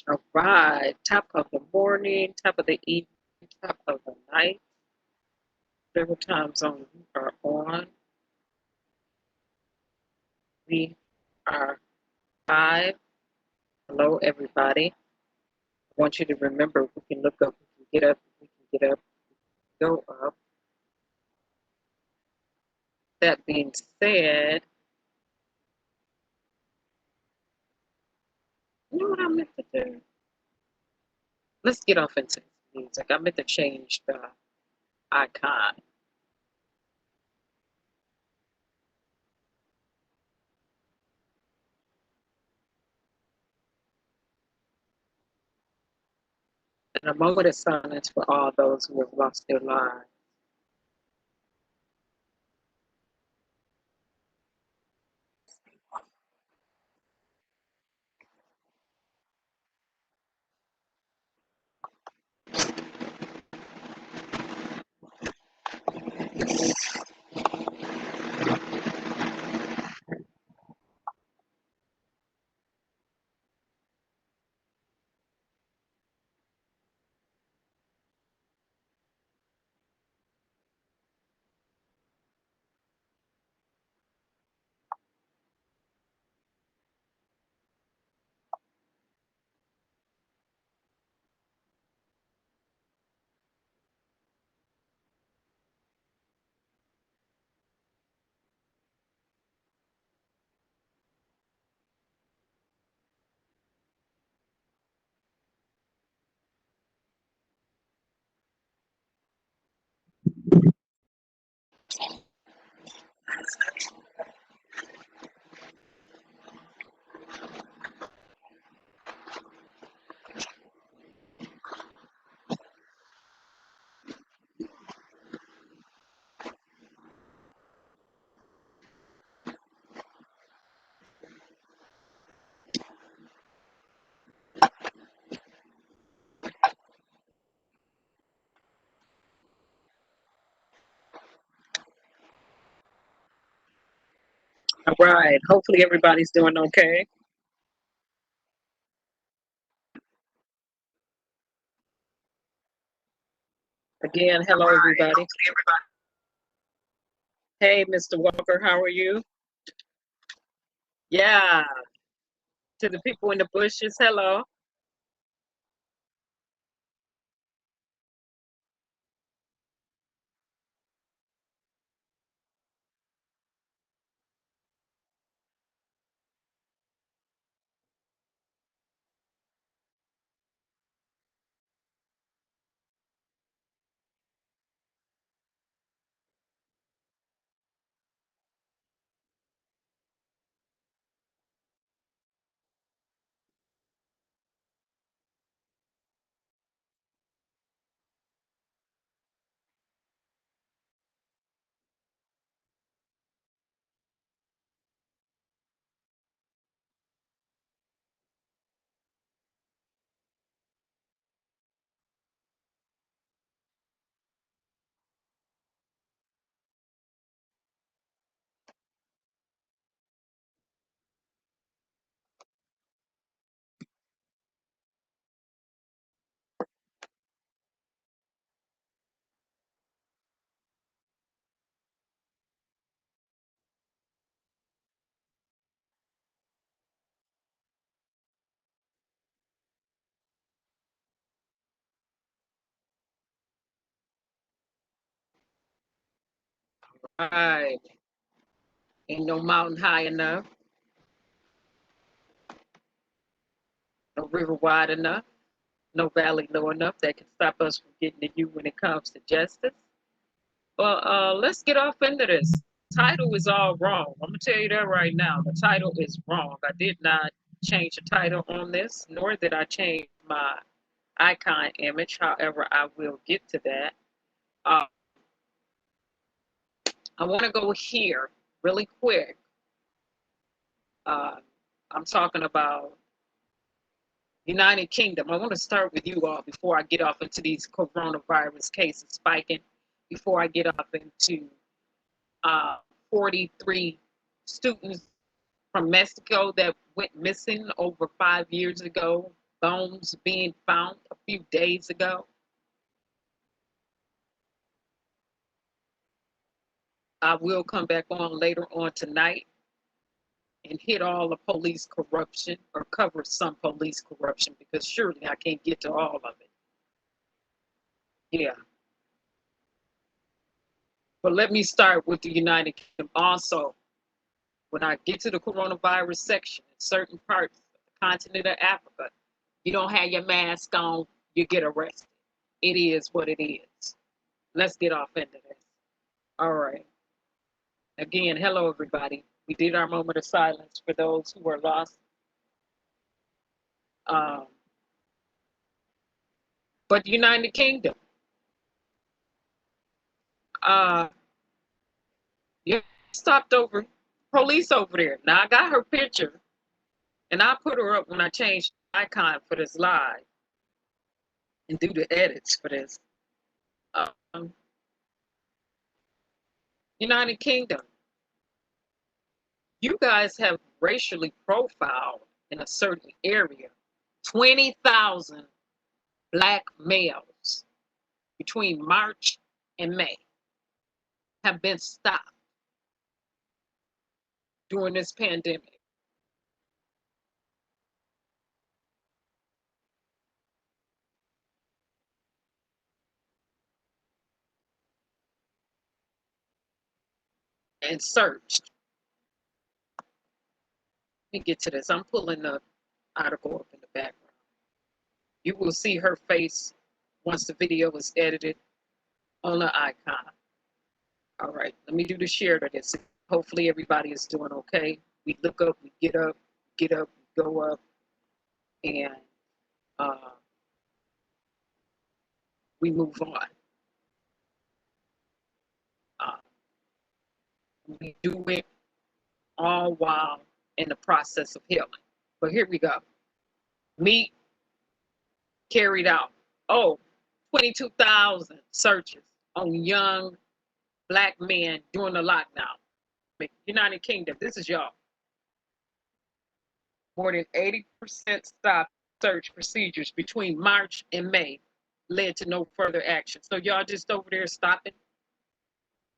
All right, top of the morning, top of the evening, top of the night, whatever time zone you are on. We are live. Hello, everybody. I want you to remember we can look up, we can get up, we can get up, we can go up. That being said, you know what I meant to do? Let's get off into music. I meant to change the icon. And a moment of silence for all those who have lost their lives. All right. Hopefully everybody's doing okay. Again, hello everybody. Hey, Mr. Walker, how are you? Yeah. To the people in the bushes, hello. All right. Ain't no mountain high enough, no river wide enough, no valley low enough that can stop us from getting to you when it comes to justice. Well, let's get off into this. Title is all wrong. I'm gonna tell you that right now. The title is wrong. I did not change the title on this, nor did I change my icon image. However, I will get to that. Uh, I want to go here really quick. Uh, I'm talking about United Kingdom. I want to start with you all before I get off into these coronavirus cases spiking, before I get up into uh, 43 students from Mexico that went missing over 5 years ago. bones being found a few days ago. I will come back on later on tonight and hit all the police corruption or cover some police corruption because surely I can't get to all of it. Yeah. But let me start with the United Kingdom. Also, when I get to the coronavirus section, in certain parts of the continent of Africa, you don't have your mask on, you get arrested. It is what it is. Let's get off into this. All right. Again, hello, everybody. We did our moment of silence for those who were lost. But the United Kingdom, yeah, stopped over, police over there. Now, I got her picture, and I put her up when I changed the icon for this live and do the edits for this. United Kingdom, you guys have racially profiled in a certain area 20,000 Black males between March and May have been stopped during this pandemic. And searched. Let me get to this. I'm pulling the article up in the background. You will see her face once the video is edited on the icon. All right, let me do the share to this. Hopefully everybody is doing okay. We look up, we get up, we go up, and we move on. We do it all while in the process of healing. But here we go. Meet carried out, 22,000 searches on young Black men during the lockdown. United Kingdom, this is y'all. More than 80% stop search procedures between March and May led to no further action. So y'all just over there stopping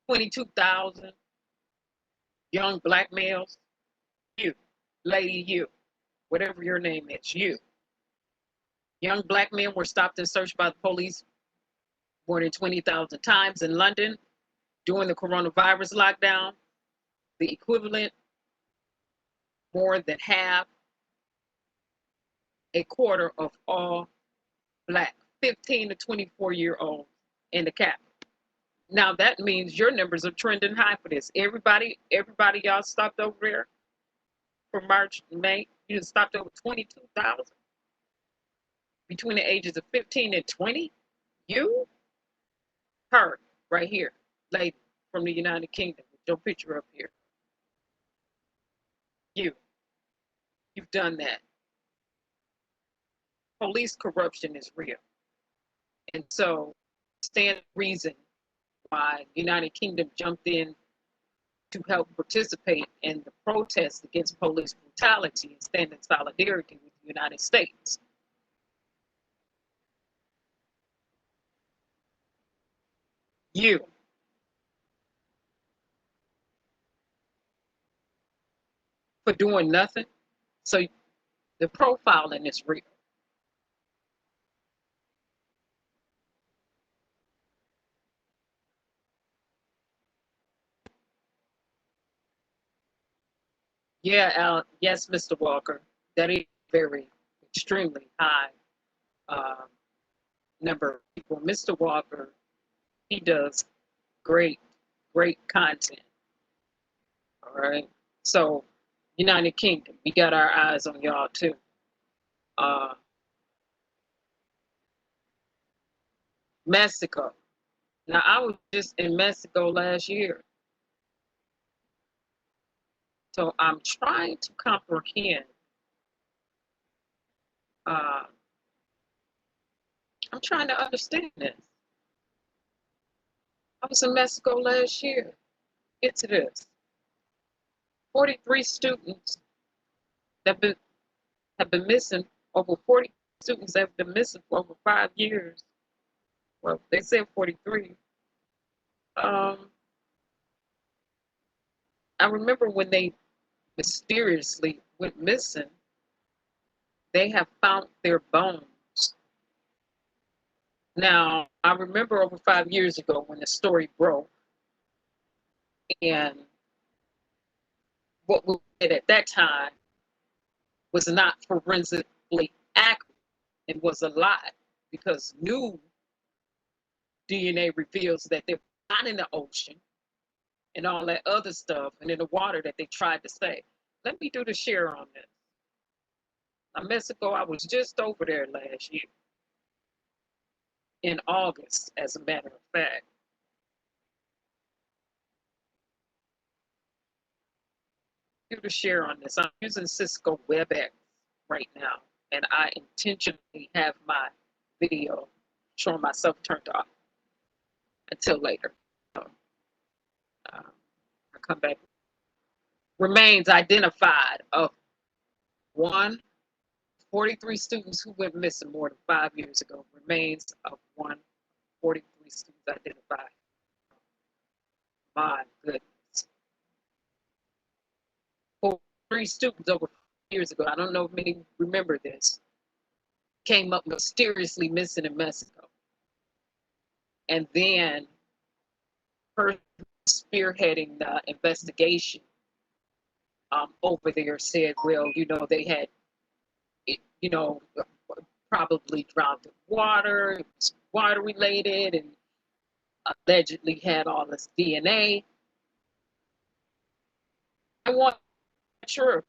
22,000 young Black males. You, lady, you, whatever your name is, you. Young Black men were stopped and searched by the police more than 20,000 times in London during the coronavirus lockdown. The equivalent, more than half, a quarter of all Black 15 to 24-year-olds in the capital. Now that means your numbers are trending high for this. Everybody y'all stopped over there for March and May. You just stopped over 22,000 between the ages of 15 and 20. You, her, right here, lady from the United Kingdom, with your picture up here. You've done that. Police corruption is real. And so, stand reason why United Kingdom jumped in to help participate in the protests against police brutality and stand in solidarity with the United States. You. For doing nothing. So the profiling is real. Yeah, yes, Mr. Walker, that is very extremely high number of people. Mr. Walker, he does great content. All right. So, United Kingdom, we got our eyes on y'all too. Mexico. Now, I was just in Mexico last year. So I'm trying to comprehend. I'm trying to understand this. I was in Mexico last year. Get to this. 43 students have been missing over 40 students have been missing for over 5 years. Well, they said 43. I remember when they mysteriously went missing, they have found their bones. Now, I remember over 5 years ago when the story broke, and what we did at that time was not forensically accurate. It was a lie because new DNA reveals that they're not in the ocean and all that other stuff and in the water that they tried to say. Let me do the share on this. Now, Mexico, I was just over there last year in August, as a matter of fact. Do the share on this. I'm using Cisco WebEx right now, and I intentionally have my video showing myself turned off until later. So, I come back. Remains identified of 43 students who went missing more than 5 years ago. Remains of 43 students identified. My goodness. 43 students over 5 years ago, I don't know if many remember this, came up mysteriously missing in Mexico. And then her spearheading the investigation over there said, well, they had, probably drowned in water, it was water related, and allegedly had all this DNA. I want sure.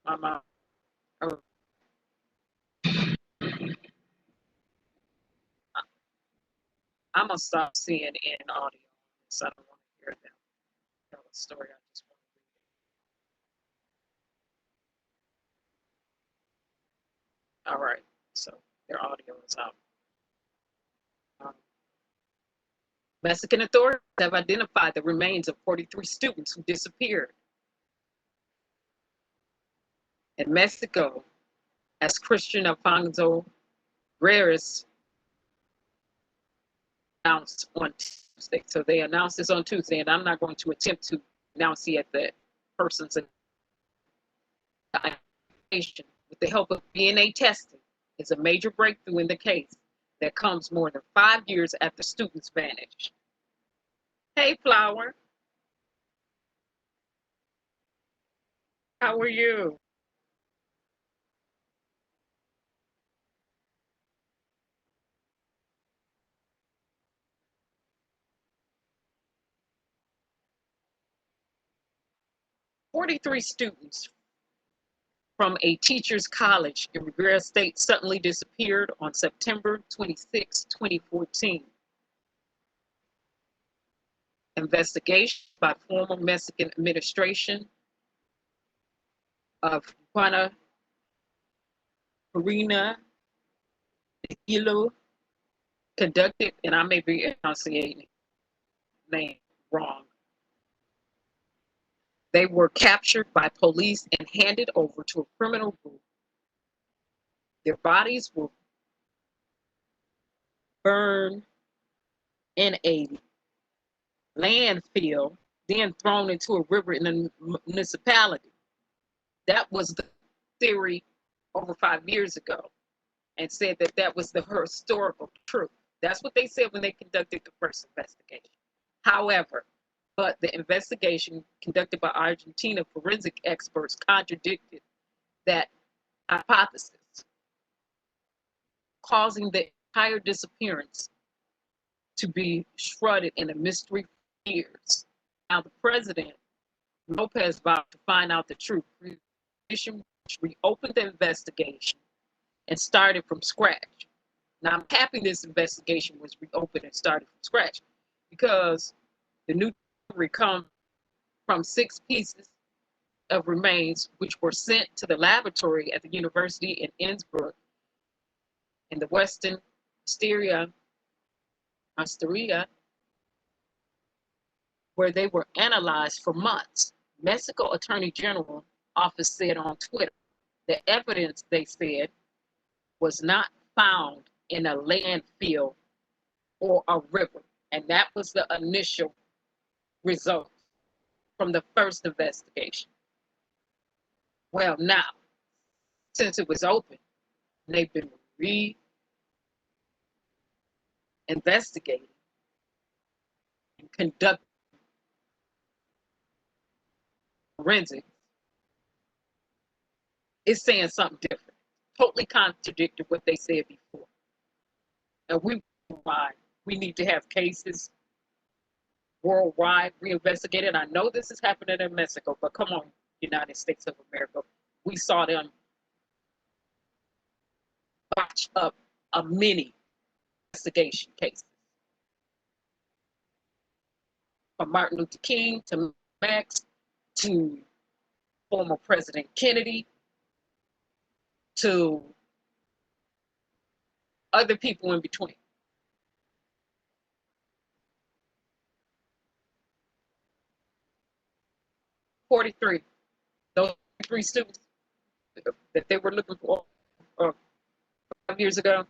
I'm gonna stop seeing in audio, so I don't want to hear them tell a story. I just want to read it. All right, so their audio is out. Mexican authorities have identified the remains of 43 students who disappeared in Mexico as Christian Alfonso Reyes announced on Tuesday. So they announced this on Tuesday, and I'm not going to attempt to announce yet the person's identification. With the help of DNA testing, is a major breakthrough in the case that comes more than 5 years after students vanished. Hey, Flower. How are you? "43 students from a teachers' college in Rivera State suddenly disappeared on September 26, 2014. Investigation by former Mexican administration of Juana Karina Hilo conducted, and I may be enunciating the name wrong. They were captured by police and handed over to a criminal group. Their bodies were burned in a landfill, then thrown into a river in the municipality. That was the theory over 5 years ago, and said that that was the historical truth. That's what they said when they conducted the first investigation. However, but the investigation conducted by Argentina forensic experts contradicted that hypothesis, causing the entire disappearance to be shrouded in a mystery for years. Now, the president, Lopez, vowed to find out the truth. The commission reopened the investigation and started from scratch. Now, I'm happy this investigation was reopened and started from scratch because the new discovery comes from 6 pieces of remains which were sent to the laboratory at the University in Innsbruck in the Western Austria, where they were analyzed for months. Mexico Attorney General office said on Twitter. The evidence, they said, was not found in a landfill or a river. And that was the initial result from the first investigation. Well, now, since it was open, they've been re-investigating and conducting forensics. It's saying something different, totally contradicted what they said before. And we need to have cases worldwide reinvestigated. I know this is happening in Mexico, but come on, United States of America. We saw them botch up a mini investigation case. From Martin Luther King to Max to former President Kennedy to other people in between. "43, those 3 students that they were looking for 5 years ago,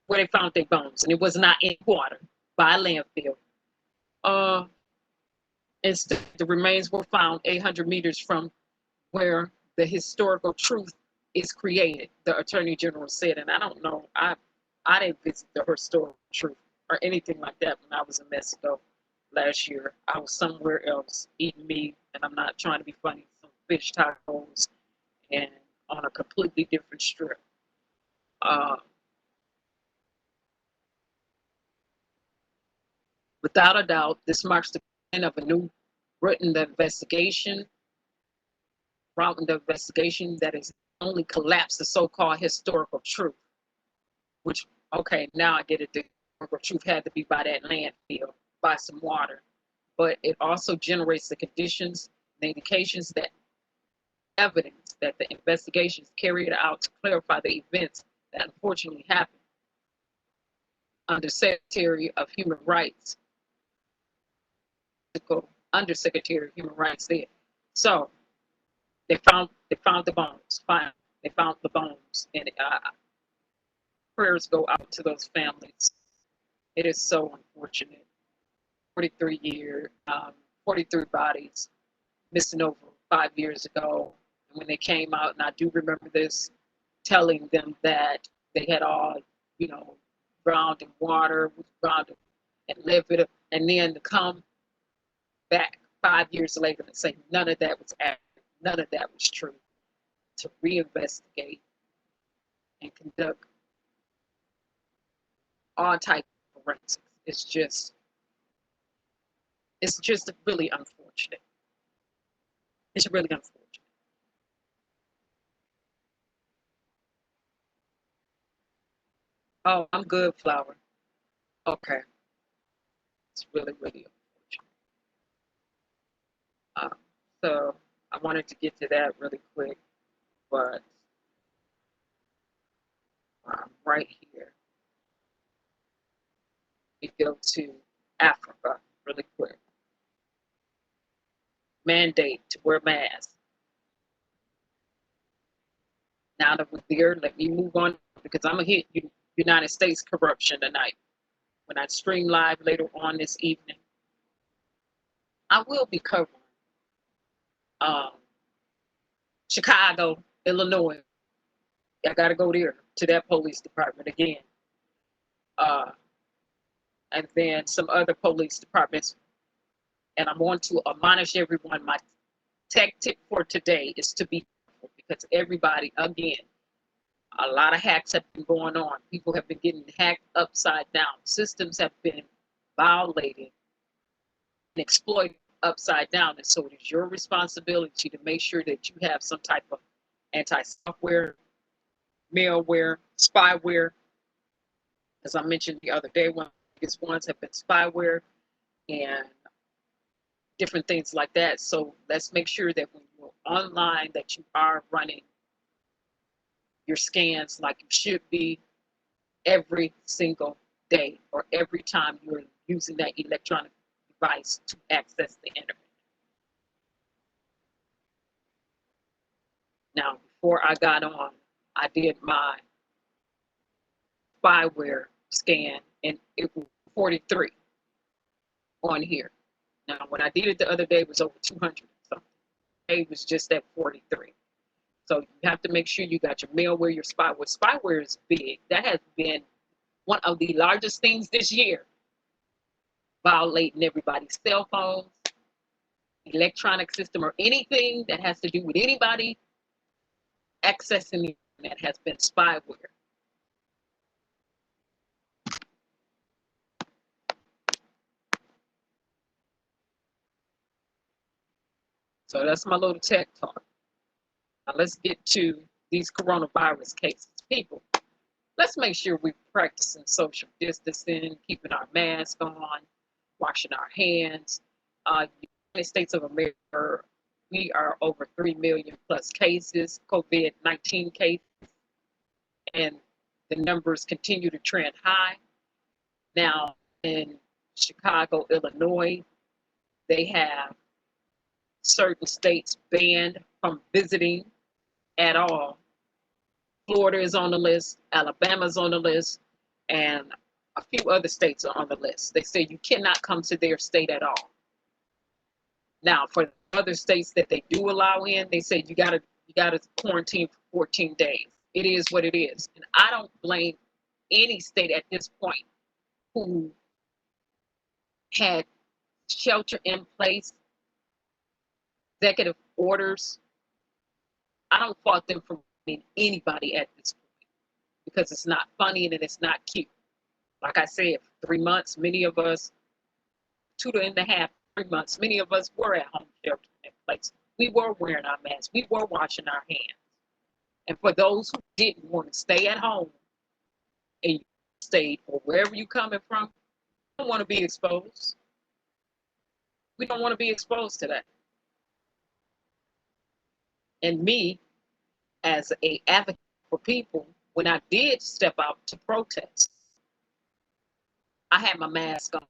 where they found their bones, and it was not in water by a landfill. Instead, the remains were found 800 meters from where the historical truth is created," the Attorney General said. And I don't know, I didn't visit the historical truth or anything like that when I was in Mexico last year. I was somewhere else eating meat, and I'm not trying to be funny, some fish tacos, and on a completely different strip. Without a doubt, this marks the beginning of a new written investigation that is only collapse the so-called historical truth, which, okay, now I get it, the historical truth had to be by that landfill, by some water, but it also generates the conditions, the indications, that evidence that the investigations carried out to clarify the events that unfortunately happened. Undersecretary of Human Rights there. So they found the bones. They found the bones, and prayers go out to those families. It is so unfortunate. 43 bodies missing over 5 years ago. And when they came out, and I do remember this, telling them that they had all, drowned in water, drowned and lived, and then to come back 5 years later and say none of that was accurate, none of that was true, to reinvestigate and conduct all types of forensics. It's just really unfortunate. It's really unfortunate. Oh, I'm good, Flower. Okay. It's really, really unfortunate. So I wanted to get to that really quick, but right here, we go to Africa really quick. Mandate to wear masks. Now that we're there, let me move on, because I'm going to hit United States corruption tonight. When I stream live later on this evening, I will be covering Chicago, Illinois. I got to go there to that police department again. And then some other police departments. And I'm going to admonish everyone. My tactic for today is to be careful, because everybody, again, a lot of hacks have been going on. People have been getting hacked upside down. Systems have been violated and exploited upside down. And so it is your responsibility to make sure that you have some type of anti-software, malware, spyware. As I mentioned the other day, one of the biggest ones have been spyware and different things like that. So let's make sure that when you're online, that you are running your scans like you should be every single day, or every time you're using that electronic device to access the internet. Now, before I got on, I did my spyware scan, and it was 43 on here. Now, when I did it the other day, it was over 200 something. It was just at 43. So you have to make sure you got your malware, your spyware. Spyware is big. That has been one of the largest things this year, violating everybody's cell phones, electronic system, or anything that has to do with anybody accessing the internet has been spyware. So that's my little tech talk. Now let's get to these coronavirus cases. People, let's make sure we're practicing social distancing, keeping our mask on, washing our hands. United States of America, we are over 3 million plus cases, COVID-19 cases, and the numbers continue to trend high. Now, in Chicago, Illinois, they have certain states banned from visiting at all. Florida is on the list, Alabama's on the list, and a few other states are on the list. They say you cannot come to their state at all. Now, for other states that they do allow in, they say you gotta quarantine for 14 days. It is what it is. And I don't blame any state at this point who had shelter in place, executive orders. I don't fault them for blaming anybody at this point because it's not funny and it's not cute. Like I said, for 3 months, many of us, 2.5, 3 months, many of us were at home shelter in place. We were wearing our masks. We were washing our hands. And for those who didn't want to stay at home and you stayed or wherever you're coming from, we don't want to be exposed. We don't want to be exposed to that. And me, as an advocate for people, when I did step out to protest, I had my mask on,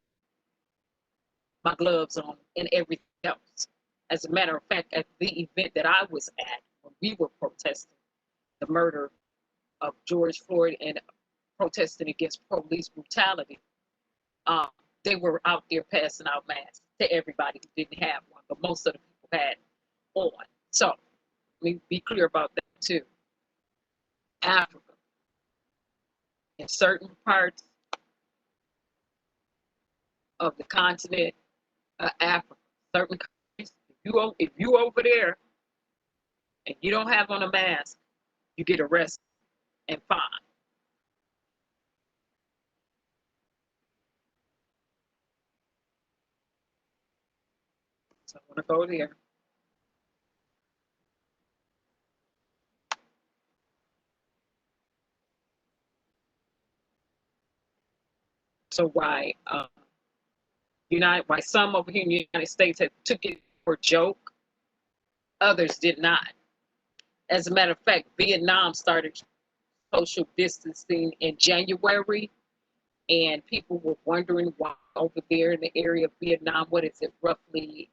my gloves on, and everything else. As a matter of fact, at the event that I was at, when we were protesting the murder of George Floyd and protesting against police brutality, they were out there passing out masks to everybody who didn't have one, but most of the people had on. So let me be clear about that too. Africa, in certain parts of the continent of Africa, certain countries, if you over there and you don't have on a mask, you get arrested and fined. So I want to go there. So why why some over here in the United States have took it for a joke, others did not. As a matter of fact, Vietnam started social distancing in January, and people were wondering why over there in the area of Vietnam, what is it, roughly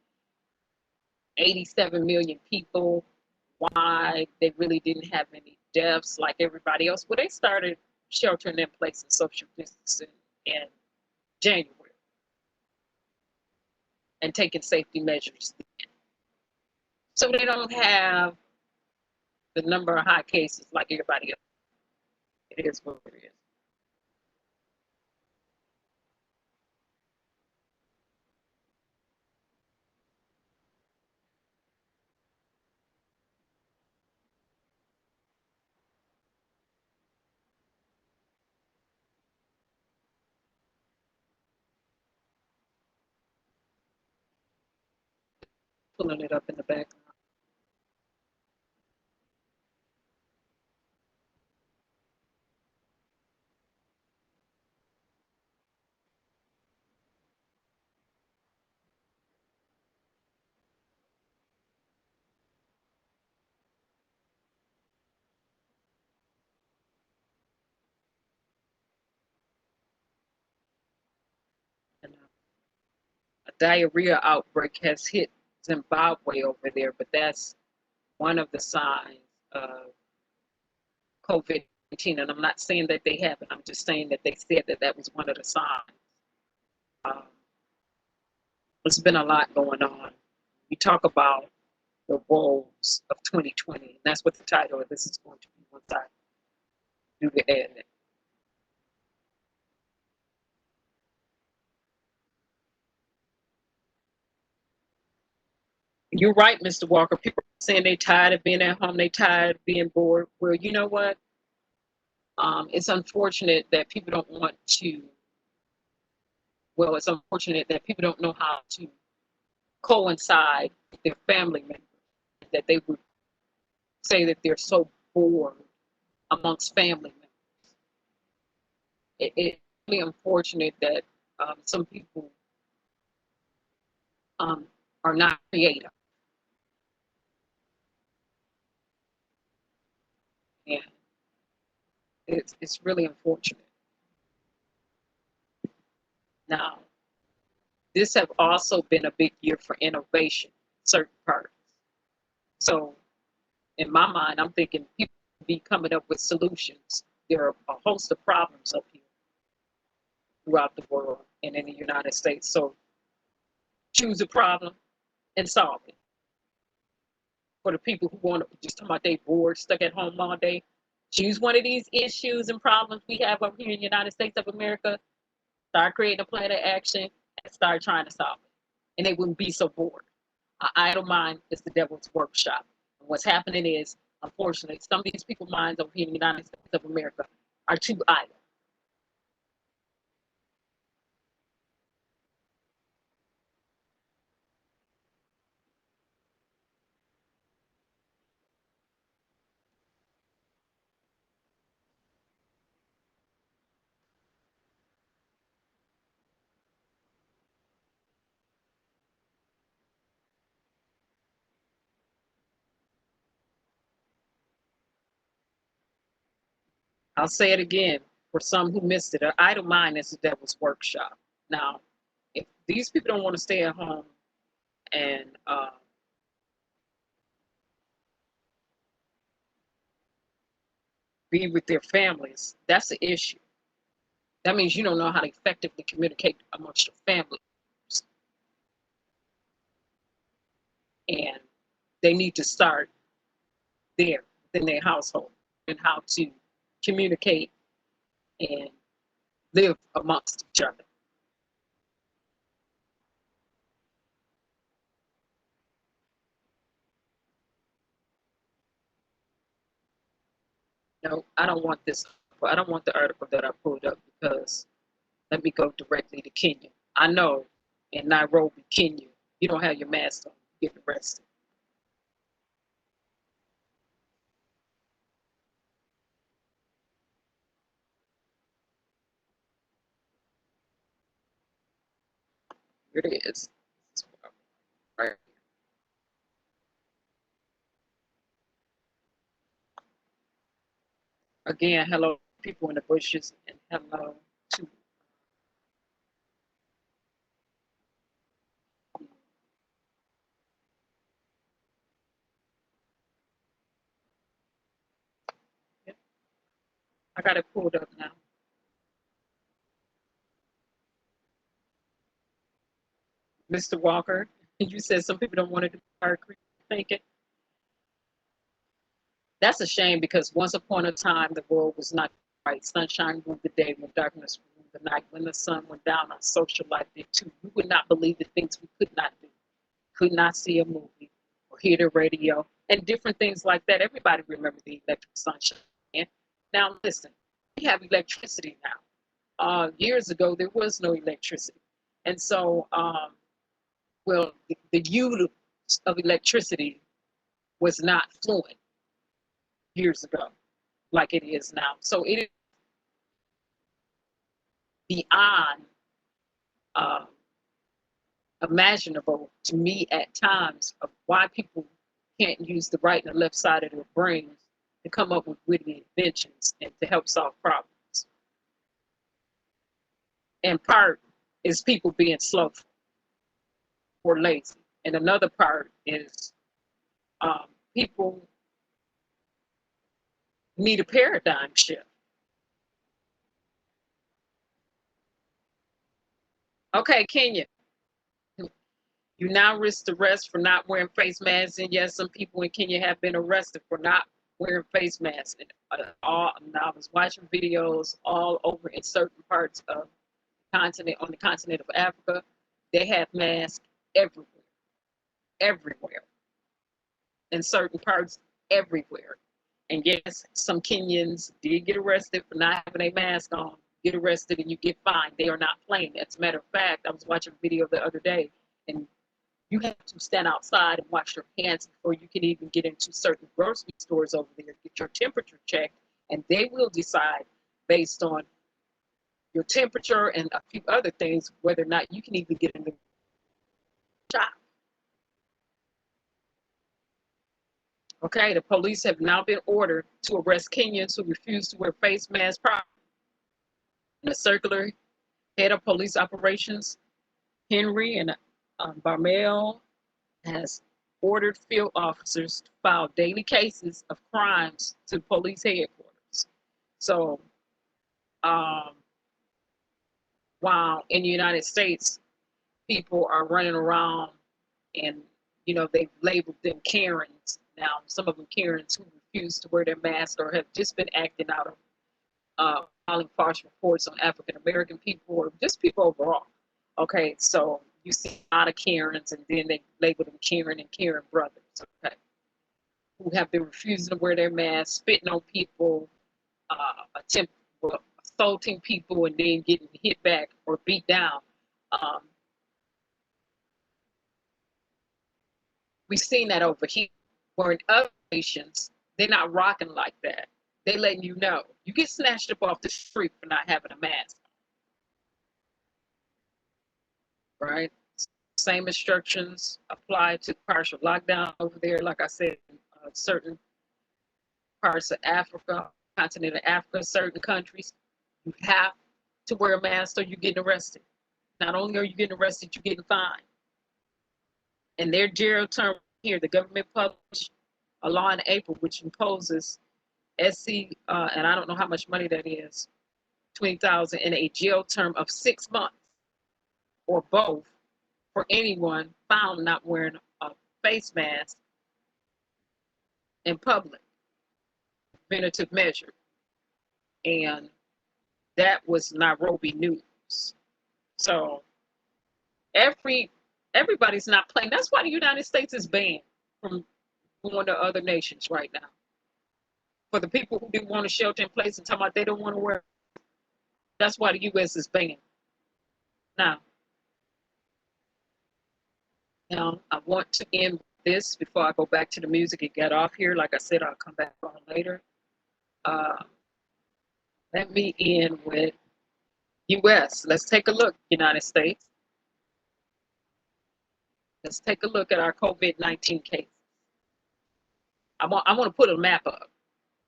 87 million people, why they really didn't have any deaths like everybody else. Well, they started sheltering in place and social distancing in January and taking safety measures then. So they don't have the number of high cases like everybody else. It is what it is. Pulling it up in the background. And, a diarrhea outbreak has hit Zimbabwe over there, but that's one of the signs COVID-19, and I'm not saying that they haven't. I'm just saying that they said that that was one of the signs. Um, there's been a lot going on. We talk about the woes of 2020, and that's what the title of this is going to be once I do the edit. You're right, Mr. Walker. People are saying they're tired of being at home, they're tired of being bored. Well, you know what? It's unfortunate that people don't want to, well, it's unfortunate that people don't know how to coincide with their family members, that they would say that they're so bored amongst family members. It's really unfortunate that some people are not creative. And it's really unfortunate. Now, this have also been a big year for innovation, certain parts. So in my mind, I'm thinking people be coming up with solutions. There are a host of problems up here throughout the world and in the United States. So choose a problem and solve it. For the people who want to just talk about they bored, stuck at home all day, choose one of these issues and problems we have up here in the United States of America, start creating a plan of action, and start trying to solve it. And they wouldn't be so bored. An idle mind is the devil's workshop. And what's happening is, unfortunately, some of these people's minds over here in the United States of America are too idle. I'll say it again for some who missed it. An idle mind is the devil's workshop. Now, if these people don't want to stay at home and be with their families, that's the issue. That means you don't know how to effectively communicate amongst your family. And they need to start there within their household and how to communicate and live amongst each other. No, I don't want this. I don't want the article that I pulled up because let me go directly to Kenya. I know in Nairobi, Kenya, you don't have your mask on, you get arrested. Here it is. Right. Again, hello, people in the bushes, and hello to I got it pulled up now. Mr. Walker, you said some people don't want to do hard thinking. That's a shame because once upon a time the world was not right. Sunshine ruled the day when darkness ruled the night. When the sun went down, our social life did too. You would not believe the things we could not do. Could not see a movie or hear the radio and different things like that. Everybody remember the electric sunshine. Now listen, we have electricity now. Years ago there was no electricity, and so well the use of electricity was not fluent years ago like it is now. So it is beyond uh, imaginable to me at times of why people can't use the right and the left side of their brains to come up with witty inventions and to help solve problems. And part is people being slowful or lazy. And another part is people need a paradigm shift. Okay, Kenya, you now risk arrest for not wearing face masks. And yes, some people in Kenya have been arrested for not wearing face masks. And I was watching videos all over in certain parts of the continent, on the continent of Africa. They have masks everywhere, everywhere, in certain parts, everywhere. And yes, some Kenyans did get arrested for not having a mask on, get arrested, and you get fined. They are not playing. As a matter of fact, I was watching a video the other day, and you have to stand outside and wash your hands before you can even get into certain grocery stores over there, get your temperature checked, and they will decide based on your temperature and a few other things whether or not you can even get in the shop. Okay, the police have now been ordered to arrest Kenyans who refuse to wear face masks properly. The circular head of police operations, Henry and Barmel, has ordered field officers to file daily cases of crimes to police headquarters. So while in the United States, people are running around and, you know, they've labeled them Karens. Now, some of them Karens who refuse to wear their mask or have just been acting out of filing false reports on African American people or just people overall. Okay, so you see a lot of Karens, and then they label them Karen and Karen brothers, okay, who have been refusing to wear their masks, spitting on people, assaulting people, and then getting hit back or beat down. We've seen that over here, where in other nations, they're not rocking like that. They letting you know. You get snatched up off the street for not having a mask, right? Same instructions apply to partial lockdown over there. Like I said, in certain parts of Africa, continent of Africa, certain countries, you have to wear a mask or you're getting arrested. Not only are you getting arrested, you're getting fined. And their jail term here, the government published a law in April which imposes SC, and I don't know how much money that is, 20,000 in a jail term of 6 months or both for anyone found not wearing a face mask in public. Preventative measure. And that was Nairobi news. So everybody's not playing. That's why the United States is banned from going to other nations right now. For the people who didn't want to shelter in place and talking about they don't want to wear, that's why the U.S. is banned. Now, I want to end this before I go back to the music and get off here. Like I said, I'll come back on later. Let me end with U.S. Let's take a look, United States. Let's take a look at our COVID-19 cases. I want to put a map up.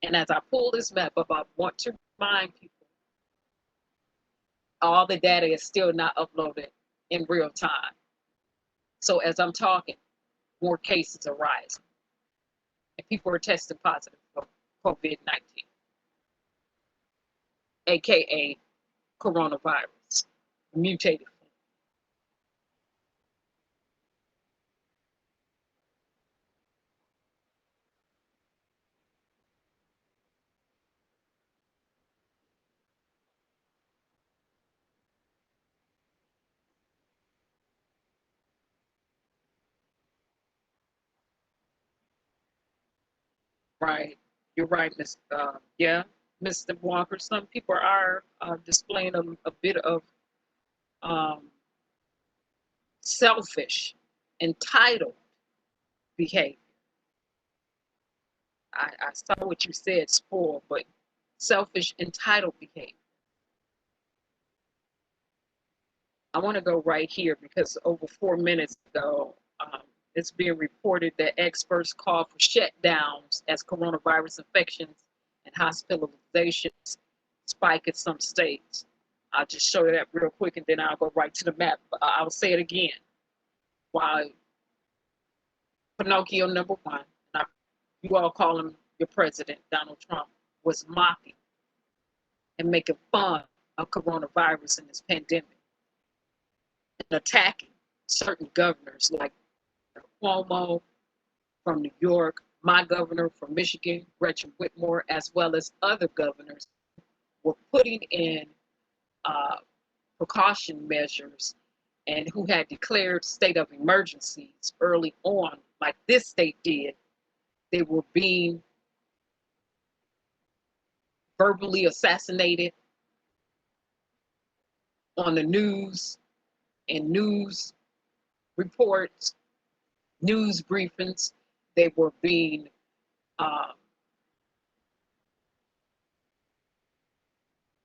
And as I pull this map up, I want to remind people all the data is still not uploaded in real time. So as I'm talking, more cases are rising. And people are testing positive for COVID-19, AKA coronavirus, mutated. Right. You're right, Miss. Yeah, Mr. Walker. Some people are displaying a bit of selfish, entitled behavior. I saw what you said, spoiled, but selfish, entitled behavior. I want to go right here because over 4 minutes ago, it's being reported that experts call for shutdowns as coronavirus infections and hospitalizations spike in some states. I'll just show you that real quick and then I'll go right to the map. I'll say it again. While Pinocchio number one, you all call him your president, Donald Trump, was mocking and making fun of coronavirus and this pandemic and attacking certain governors like Cuomo from New York, my governor from Michigan, Gretchen Whitmer, as well as other governors were putting in precaution measures and who had declared state of emergencies early on, like this state did. They were being verbally assassinated on the news and news reports, news briefings. They were being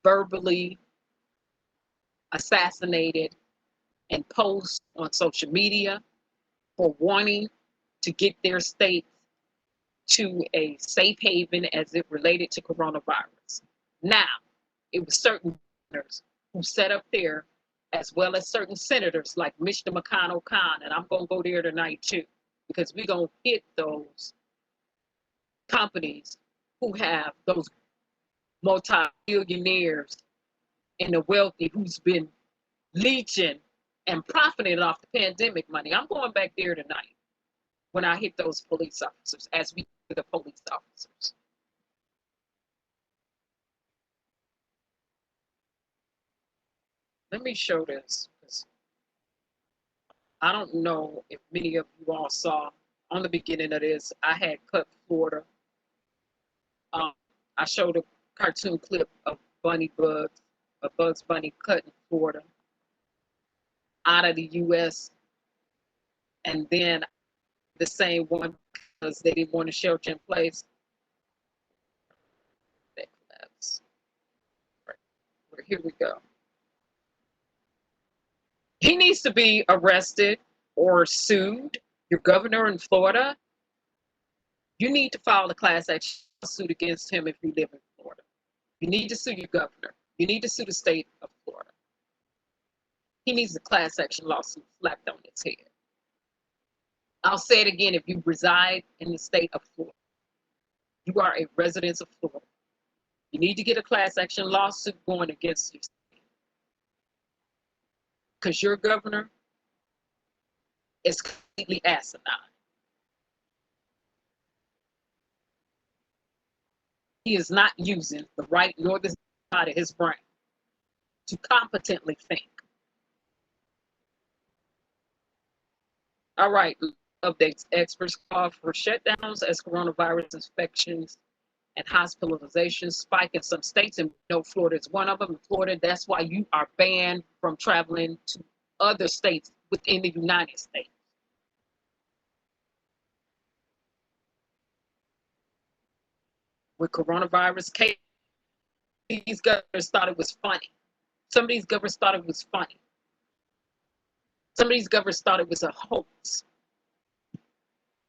verbally assassinated and post on social media for wanting to get their state to a safe haven as it related to coronavirus. Now, it was certain governors who sat up there, as well as certain senators like Mr. McConnell, and I'm going to go there tonight too, because we're going to hit those companies who have those multi-billionaires and the wealthy who's been leeching and profiting off the pandemic money. I'm going back there tonight when I hit those police officers, as we hit the police officers. Let me show this, because I don't know if many of you all saw on the beginning of this, I had cut Florida. I showed a cartoon clip of Bugs Bunny cutting Florida out of the U.S. And then the same one, because they didn't want to shelter in place. That collapse. Right. Here we go. He needs to be arrested or sued. Your governor in Florida, you need to file a class action suit against him if you live in Florida. You need to sue your governor. You need to sue the state of Florida. He needs a class action lawsuit slapped on his head. I'll say it again, if you reside in the state of Florida, you are a resident of Florida, you need to get a class action lawsuit going against your state. Because your governor is completely asinine. He is not using the right nor the side of his brain to competently think. All right, updates. Experts call for shutdowns as coronavirus infections and hospitalizations spike in some states, and Florida is one of them. In Florida, that's why you are banned from traveling to other states within the United States. With coronavirus cases, these governors thought it was funny. Some of these governors thought it was funny. Some of these governors thought it was a hoax.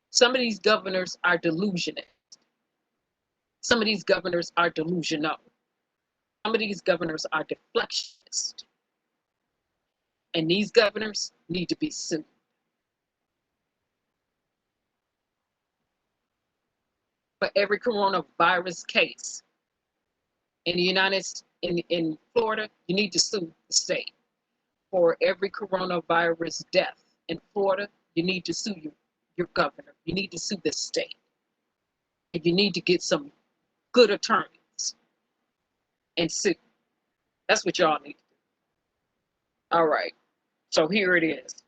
Some of these governors are delusional. Some of these governors are delusional. Some of these governors are deflectionists. And these governors need to be sued. For every coronavirus case in the in Florida, you need to sue the state. For every coronavirus death in Florida, you need to sue your governor. You need to sue the state. And you need to get some good attorneys and sue. That's what y'all need to do. All right. So here it is.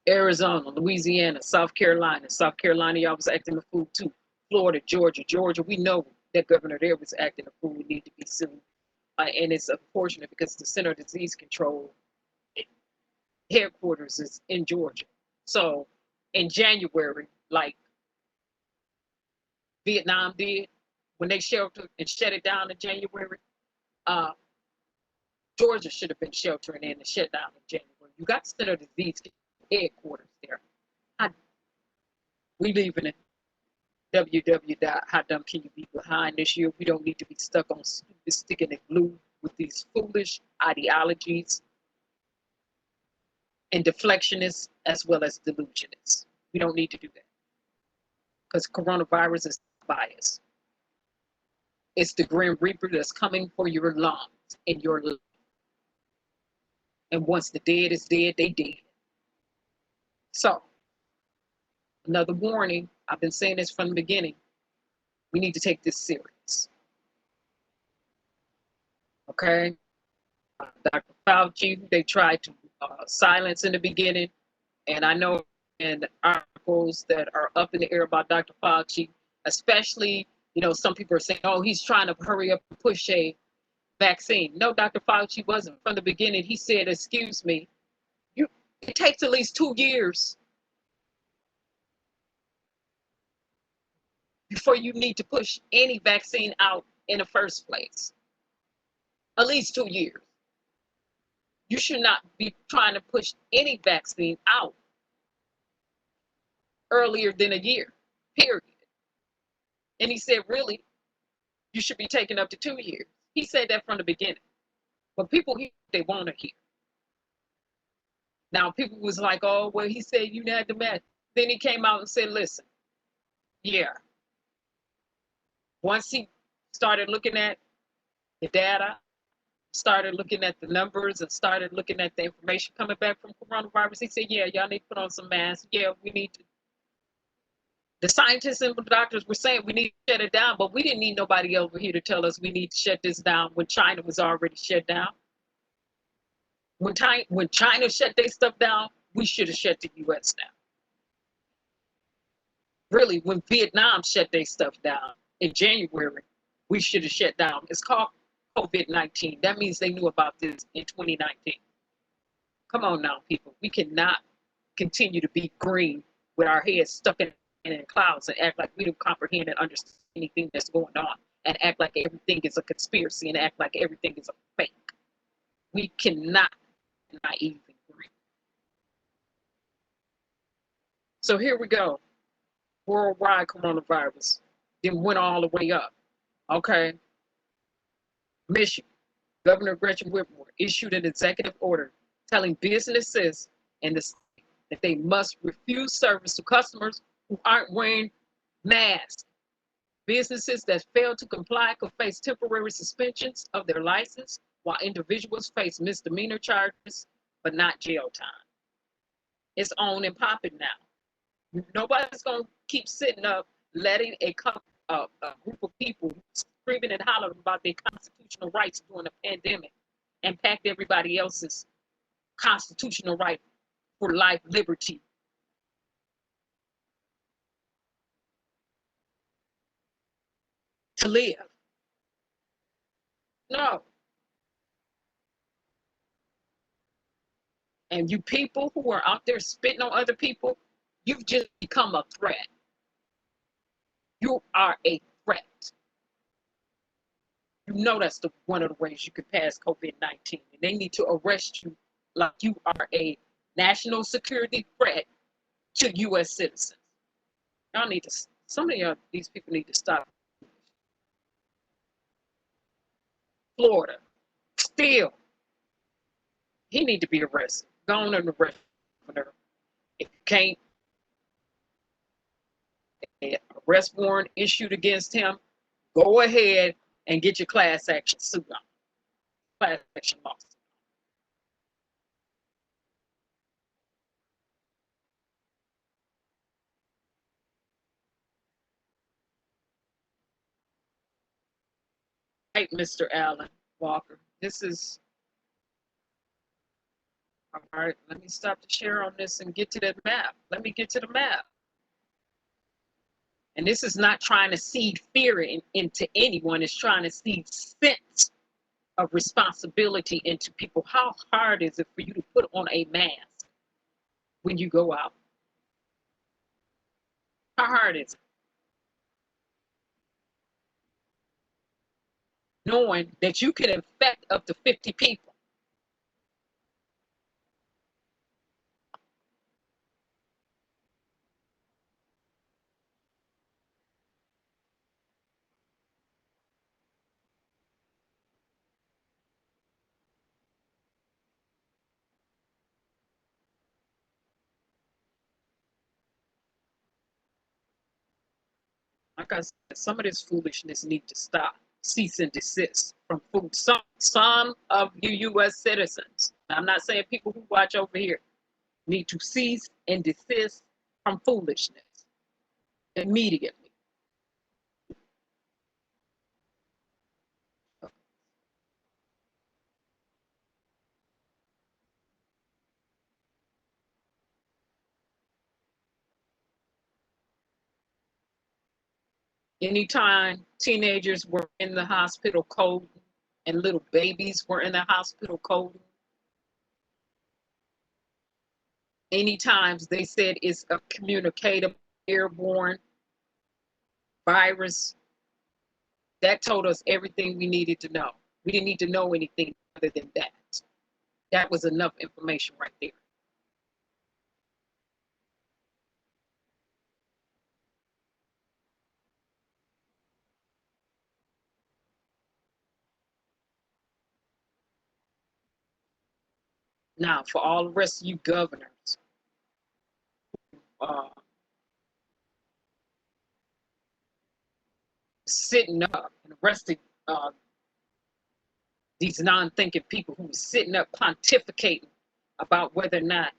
Arizona, Louisiana, South Carolina. South Carolina, y'all was acting a fool too. Florida, Georgia, we know that governor there was acting a fool. We need to be sued. And it's unfortunate because the Center of Disease Control headquarters is in Georgia. So in January, like Vietnam did, when they sheltered and shut it down in January, Georgia should have been sheltering in and shut down in January. You got the Center of Disease headquarters there. We leaving it. www.howdumbcanyoubebehind this year. We don't need to be stuck on stupid sticking and glue with these foolish ideologies and deflectionists as well as delusionists. We don't need to do that because coronavirus is bias. It's the Grim Reaper that's coming for your lungs and your life. And once the dead is dead, they dead. So, another warning. I've been saying this from the beginning. We need to take this serious. Okay? Dr. Fauci, they tried to silence in the beginning. And I know in articles that are up in the air about Dr. Fauci, especially, some people are saying, oh, he's trying to hurry up and push a vaccine. No, Dr. Fauci wasn't. From the beginning, he said, excuse me, it takes at least 2 years before you need to push any vaccine out in the first place. At least 2 years. You should not be trying to push any vaccine out earlier than a year, period. And he said, really, you should be taking up to 2 years. He said that from the beginning. But people hear what they want to hear. Now, people was like, oh, well, he said you had the match. Then he came out and said, listen, yeah. Once he started looking at the data, started looking at the numbers, and started looking at the information coming back from coronavirus, he said, yeah, y'all need to put on some masks. Yeah, we need to. The scientists and the doctors were saying we need to shut it down, but we didn't need nobody over here to tell us we need to shut this down when China was already shut down. When China shut their stuff down, we should have shut the U.S. down. Really, when Vietnam shut their stuff down in January, we should have shut down. It's called COVID-19. That means they knew about this in 2019. Come on now, people. We cannot continue to be green with our heads stuck in clouds and act like we don't comprehend and understand anything that's going on, and act like everything is a conspiracy and act like everything is a fake. We cannot be naive and green. So here we go. Worldwide coronavirus then went all the way up. Okay. Michigan, Governor Gretchen Whitmer issued an executive order telling businesses in the state that they must refuse service to customers who aren't wearing masks. Businesses that fail to comply could face temporary suspensions of their license, while individuals face misdemeanor charges, but not jail time. It's on and popping now. Nobody's going to keep sitting up letting a group of people screaming and hollering about their constitutional rights during a pandemic impact everybody else's constitutional right for life, liberty. To live. No. And you people who are out there spitting on other people, you've just become a threat. You are a threat. You know that's one of the ways you can pass COVID-19. And they need to arrest you like you are a national security threat to U.S. citizens. Y'all need to, some of these people need to stop. Florida, still, he need to be arrested. Go on and arrest him. If you can't, an arrest warrant issued against him, go ahead and get your class action suit on. Class action lawsuit. Right, Mr. Allen Walker. This is all right. Let me stop the share on this and get to that map. Let me get to the map. And this is not trying to seed fear into anyone. It's trying to seed sense of responsibility into people. How hard is it for you to put on a mask when you go out? How hard is it? Knowing that you can infect up to 50 people. Like I said, some of this foolishness needs to stop. cease and desist from food. Some of you U.S. citizens, I'm not saying people who watch over here, need to cease and desist from foolishness immediately. Anytime teenagers were in the hospital coding and little babies were in the hospital coding, anytime they said it's a communicable airborne virus, that told us everything we needed to know. We didn't need to know anything other than that. That was enough information right there. Now, for all the rest of you governors, uh, sitting up and arresting these non-thinking people who were sitting up pontificating about whether or not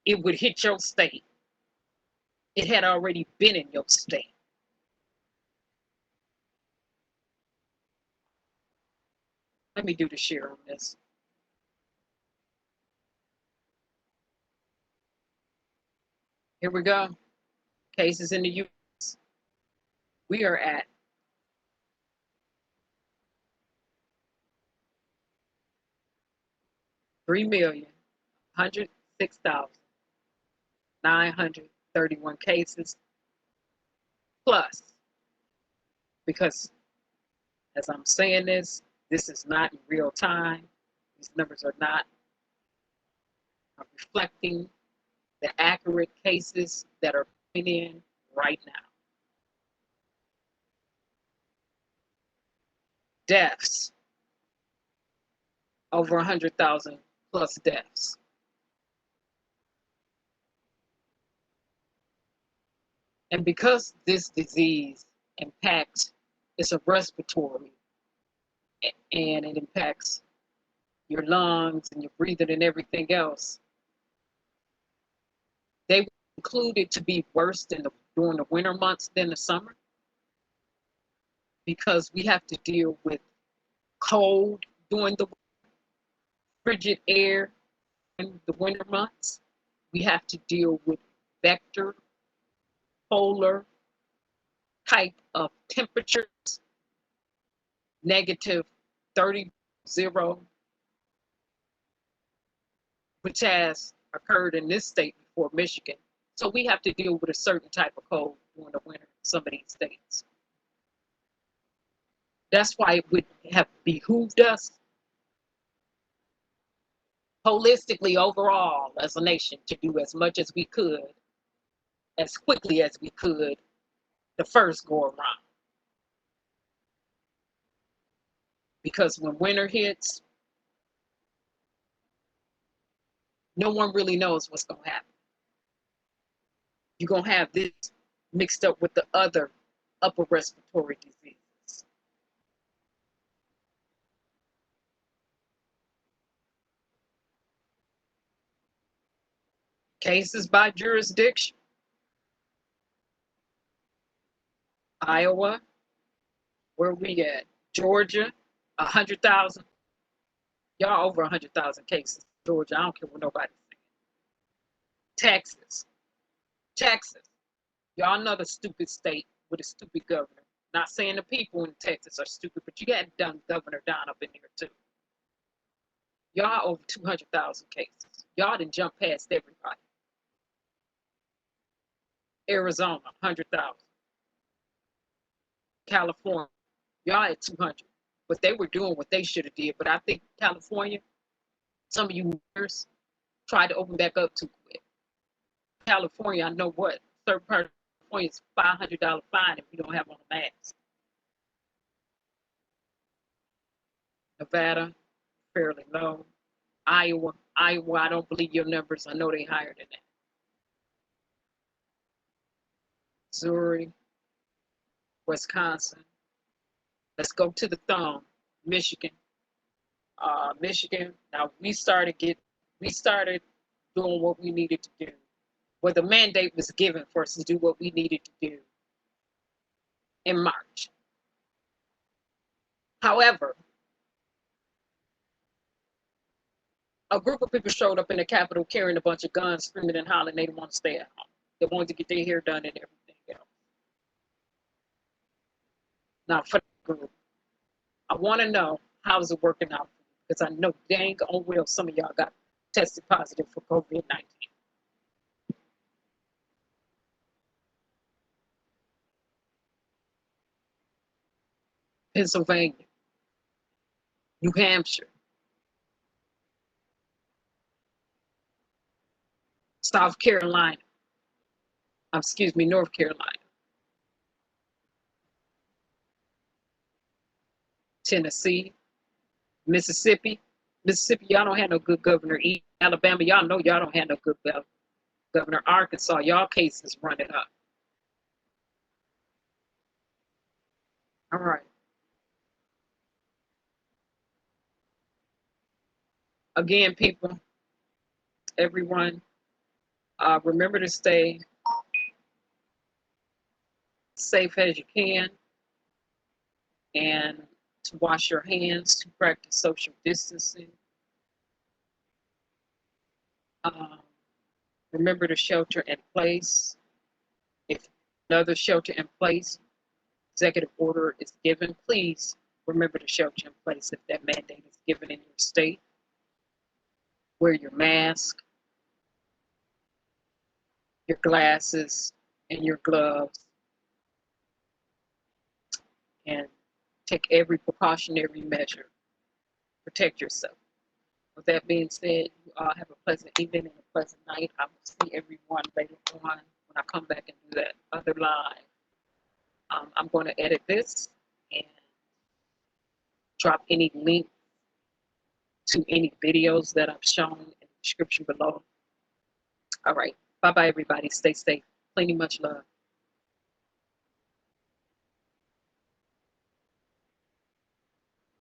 it would hit your state. It had already been in your state. Let me do the share on this. Here we go. Cases in the U.S. We are at 3,106,931 cases plus, because as I'm saying this is not in real time. These numbers are not reflecting the accurate cases that are coming in right now. Deaths, over 100,000 plus deaths. And because this disease impacts, it's a respiratory, and it impacts your lungs and your breathing and everything else, they were included to be worse during the winter months than the summer, because we have to deal with cold during the frigid air in the winter months. We have to deal with vector, polar type of temperatures, negative 30, which has occurred in this state before Michigan. So we have to deal with a certain type of cold during the winter in some of these states. That's why it would have behooved us holistically overall as a nation to do as much as we could, as quickly as we could, the first go around. Because when winter hits, no one really knows what's going to happen. You're going to have this mixed up with the other upper respiratory diseases. Cases by jurisdiction. Iowa, where we at? Georgia, 100,000. Y'all over 100,000 cases. Georgia, I don't care what nobody's saying. Texas. Y'all another stupid state with a stupid governor. Not saying the people in Texas are stupid, but you got done governor down up in here too. Y'all over 200,000 cases. Y'all didn't jump past everybody. Arizona, 100,000. California, y'all at 200. But they were doing what they should have did. But I think California, some of you mayors tried to open back up too quick. California, I know what, certain part of California is $500 fine if you don't have on a mask. Nevada, fairly low. Iowa, I don't believe your numbers. I know they higher than that. Missouri, Wisconsin, Let's go to the thumb, Michigan. Michigan. Now we started doing what we needed to do. Where the mandate was given for us to do what we needed to do in March. However, a group of people showed up in the Capitol carrying a bunch of guns, screaming and hollering they didn't want to stay at home. They wanted to get their hair done and everything else. Now, for the group, I want to know, how's it working out? Because I know dang on well some of y'all got tested positive for COVID-19. Pennsylvania, New Hampshire, South Carolina, North Carolina, Tennessee, Mississippi. Mississippi, y'all don't have no good governor. Alabama, y'all know y'all don't have no good governor. Arkansas, y'all cases running up. All right. Again, people, everyone, remember to stay safe as you can and to wash your hands, to practice social distancing. Remember to shelter in place. If another shelter in place executive order is given, please remember to shelter in place if that mandate is given in your state. Wear your mask, your glasses, and your gloves, and take every precautionary measure. Protect yourself. With that being said, you all have a pleasant evening and a pleasant night. I will see everyone later on when I come back and do that other live. I'm going to edit this and drop any link to any videos that I've shown in the description below. All right. Bye-bye, everybody. Stay safe. Plenty much love.